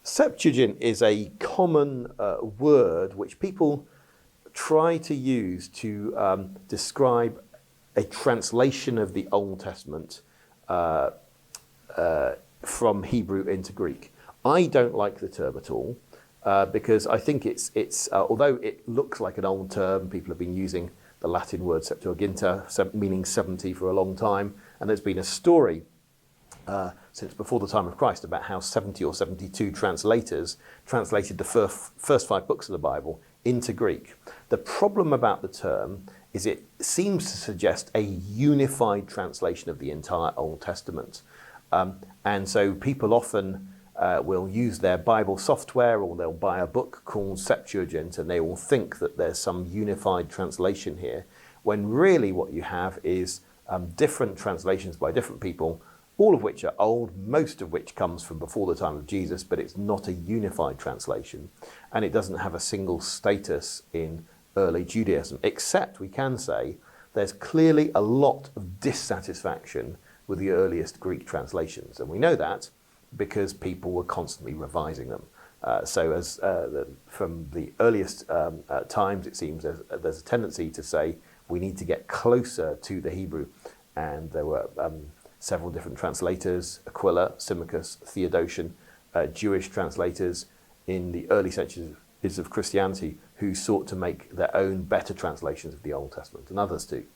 Septuagint is a common word which people try to use to describe a translation of the Old Testament from Hebrew into Greek. I don't like the term at all because I think it's although it looks like an old term, people have been using the Latin word Septuaginta, meaning 70, for a long time, and there's been a story since before the time of Christ about how 70 or 72 translators translated the first 5 books of the Bible into Greek. The problem about the term is it seems to suggest a unified translation of the entire Old Testament. And so people often will use their Bible software, or they'll buy a book called Septuagint and they will think that there's some unified translation here, when really what you have is different translations by different people, all of which are old, most of which comes from before the time of Jesus, but it's not a unified translation, and it doesn't have a single status in early Judaism, except we can say there's clearly a lot of dissatisfaction with the earliest Greek translations, and we know that because people were constantly revising them. From the earliest times, it seems there's a tendency to say we need to get closer to the Hebrew, and there were several different translators: Aquila, Symmachus, Theodotion, Jewish translators in the early centuries of Christianity who sought to make their own better translations of the Old Testament, and others too.